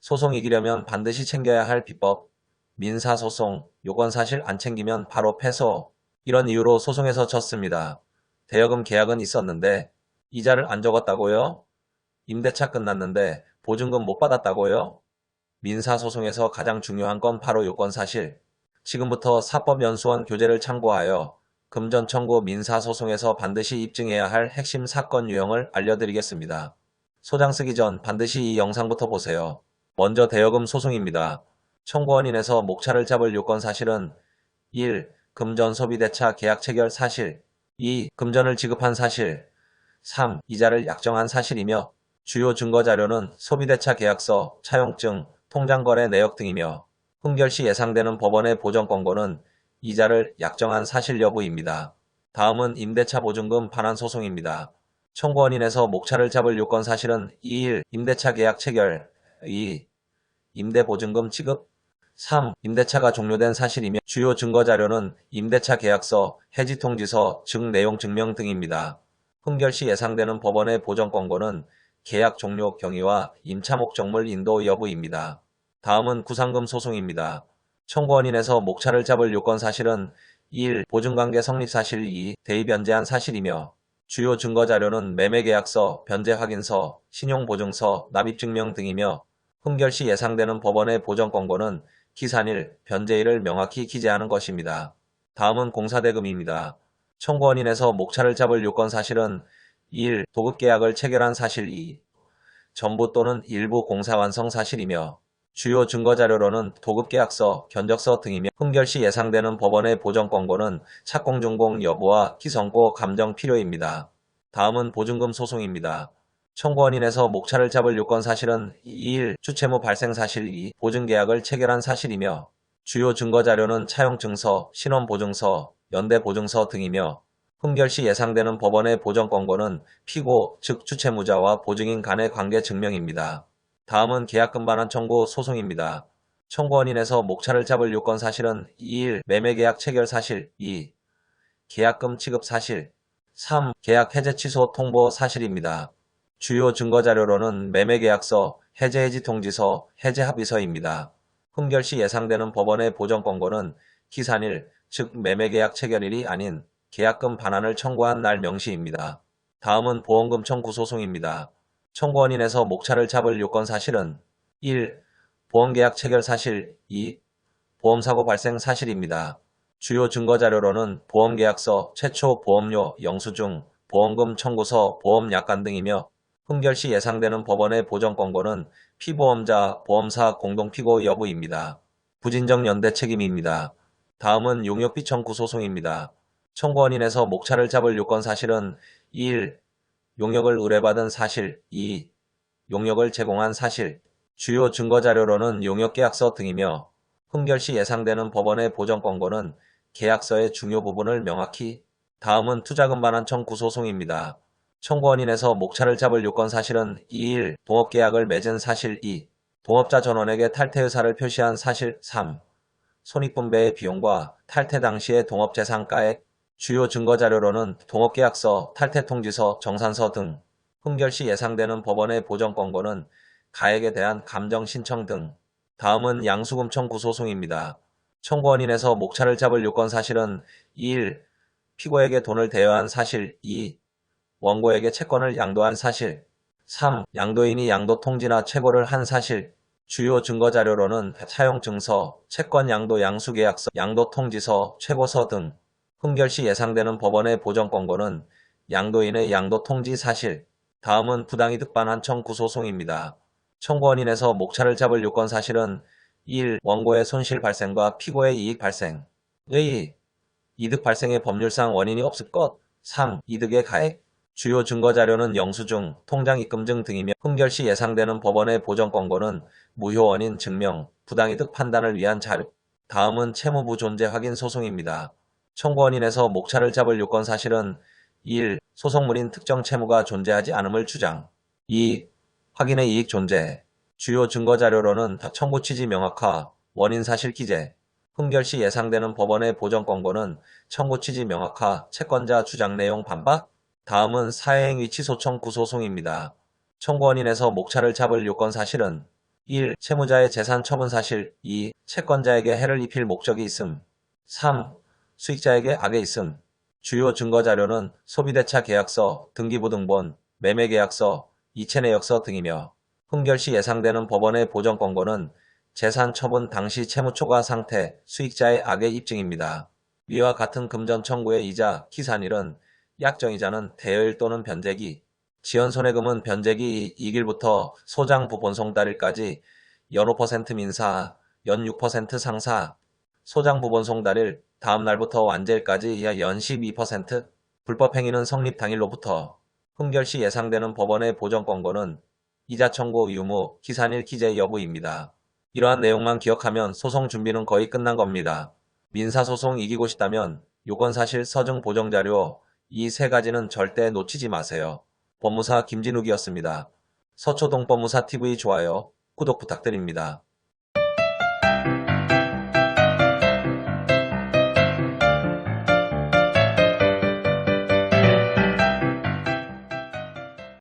소송 이기려면 반드시 챙겨야 할 비법. 민사소송, 요건사실 안 챙기면 바로 패소. 이런 이유로 소송에서 졌습니다. 대여금 계약은 있었는데 이자를 안 적었다고요? 임대차 끝났는데 보증금 못 받았다고요? 민사소송에서 가장 중요한 건 바로 요건사실. 지금부터 사법연수원 교재를 참고하여 금전 청구 민사소송에서 반드시 입증해야 할 핵심 사건 유형을 알려드리겠습니다. 소장 쓰기 전 반드시 이 영상부터 보세요. 먼저 대여금 소송입니다. 청구원인에서 목차를 잡을 요건 사실은 1. 금전 소비대차 계약 체결 사실 2. 금전을 지급한 사실 3. 이자를 약정한 사실이며 주요 증거자료는 소비대차 계약서, 차용증, 통장거래 내역 등이며 흥결시 예상되는 법원의 보전권고는 이자를 약정한 사실 여부입니다. 다음은 임대차 보증금 반환 소송입니다. 청구원인에서 목차를 잡을 요건 사실은 1. 임대차 계약 체결 2. 임대보증금 지급 3. 임대차가 종료된 사실이며 주요 증거자료는 임대차 계약서, 해지통지서, 증내용 증명 등입니다. 흥결시 예상되는 법원의 보전권고는 계약 종료 경위와 임차 목적물 인도 여부입니다. 다음은 구상금 소송입니다. 청구원인에서 목차를 잡을 요건 사실은 1. 보증관계 성립 사실 2. 대의 변제한 사실이며 주요 증거자료는 매매계약서, 변제확인서, 신용보증서, 납입증명 등이며 흥결시 예상되는 법원의 보전권고는 기산일, 변제일을 명확히 기재하는 것입니다. 다음은 공사대금입니다. 청구원인에서 목차를 잡을 요건 사실은 1. 도급계약을 체결한 사실 2. 전부 또는 일부 공사 완성 사실이며 주요 증거자료로는 도급계약서, 견적서 등이며 흥결시 예상되는 법원의 보전권고는 착공준공 여부와 기성고 감정 필요입니다. 다음은 보증금 소송입니다. 청구원인에서 목차를 잡을 요건 사실은 1. 주채무 발생 사실 2. 보증계약을 체결한 사실이며 주요 증거자료는 차용증서, 신원보증서, 연대보증서 등이며 흥결시 예상되는 법원의 보전권고는 피고, 즉 주채무자와 보증인 간의 관계 증명입니다. 다음은 계약금 반환 청구 소송입니다. 청구원인에서 목차를 잡을 요건 사실은 1. 매매계약 체결 사실 2. 계약금 지급 사실 3. 계약 해제 취소 통보 사실입니다. 주요 증거자료로는 매매계약서, 해제해지 통지서, 해제합의서입니다. 흥결시 예상되는 법원의 보전권고는 기산일, 즉 매매계약 체결일이 아닌 계약금 반환을 청구한 날 명시입니다. 다음은 보험금 청구 소송입니다. 청구원인에서 목차를 잡을 요건 사실은 1. 보험계약 체결 사실 2. 보험사고 발생 사실입니다. 주요 증거자료로는 보험계약서, 최초 보험료, 영수증, 보험금 청구서, 보험약관 등이며 흥결시 예상되는 법원의 보전권고는 피보험자, 보험사 공동피고 여부입니다. 부진정 연대 책임입니다. 다음은 용역비 청구 소송입니다. 청구원인에서 목차를 잡을 요건 사실은 1. 용역을 의뢰받은 사실 2. 용역을 제공한 사실 주요 증거자료로는 용역계약서 등이며 흥결시 예상되는 법원의 보전권고는 계약서의 중요 부분을 명확히 다음은 투자금 반환 청구 소송입니다. 청구원인에서 목차를 잡을 요건 사실은 1. 동업계약을 맺은 사실 2. 동업자 전원에게 탈퇴 의사를 표시한 사실 3. 손익분배의 비용과 탈퇴 당시의 동업재산가액 주요 증거자료로는 동업계약서, 탈퇴통지서, 정산서 등 흥결시 예상되는 법원의 보전권고는 가액에 대한 감정신청 등 다음은 양수금 청구 소송입니다. 청구원인에서 목차를 잡을 요건 사실은 1. 피고에게 돈을 대여한 사실 2. 원고에게 채권을 양도한 사실 3. 양도인이 양도 통지나 최고를 한 사실 주요 증거자료로는 차용증서, 채권 양도 양수계약서, 양도 통지서, 최고서 등 흥결시 예상되는 법원의 보전권고는 양도인의 양도 통지 사실 다음은 부당이득 반환 청구 소송입니다. 청구원인에서 목차를 잡을 요건 사실은 1. 원고의 손실 발생과 피고의 이익 발생 2. 이득 발생의 법률상 원인이 없을 것 3. 이득의 가액 주요 증거자료는 영수증, 통장입금증 등이며 흥결시 예상되는 법원의 보전권고는 무효 원인 증명, 부당이득 판단을 위한 자료 다음은 채무부 존재 확인 소송입니다. 청구원인에서 목차를 잡을 요건 사실은 1. 소송물인 특정 채무가 존재하지 않음을 주장 2. 확인의 이익 존재 주요 증거자료로는 청구 취지 명확화, 원인 사실 기재 흥결시 예상되는 법원의 보전권고는 청구 취지 명확화, 채권자 주장 내용 반박 다음은 사회행위 취소 청구 소송입니다. 청구원인에서 목차를 잡을 요건 사실은 1. 채무자의 재산 처분 사실. 2. 채권자에게 해를 입힐 목적이 있음. 3. 수익자에게 악에 있음. 주요 증거자료는 소비대차 계약서, 등기부등본, 매매계약서, 이체내역서 등이며 흥결 시 예상되는 법원의 보정 권고는 재산 처분 당시 채무 초과 상태, 수익자의 악의 입증입니다. 위와 같은 금전 청구의 이자, 기산일은 약정이자는 대여일 또는 변제기, 지연손해금은 변제기 2일부터 소장부 본송달일까지 연 5% 민사, 연 6% 상사, 소장부 본송달일 다음 날부터 완제일까지 연 12%, 불법행위는 성립 당일로부터 흥결 시 예상되는 법원의 보정 권고는 이자 청구 유무, 기산일 기재 여부입니다. 이러한 내용만 기억하면 소송 준비는 거의 끝난 겁니다. 민사소송 이기고 싶다면 요건사실 서증 보정자료 이 세 가지는 절대 놓치지 마세요. 법무사 김진욱이었습니다. 서초동 법무사 TV 좋아요, 구독 부탁드립니다.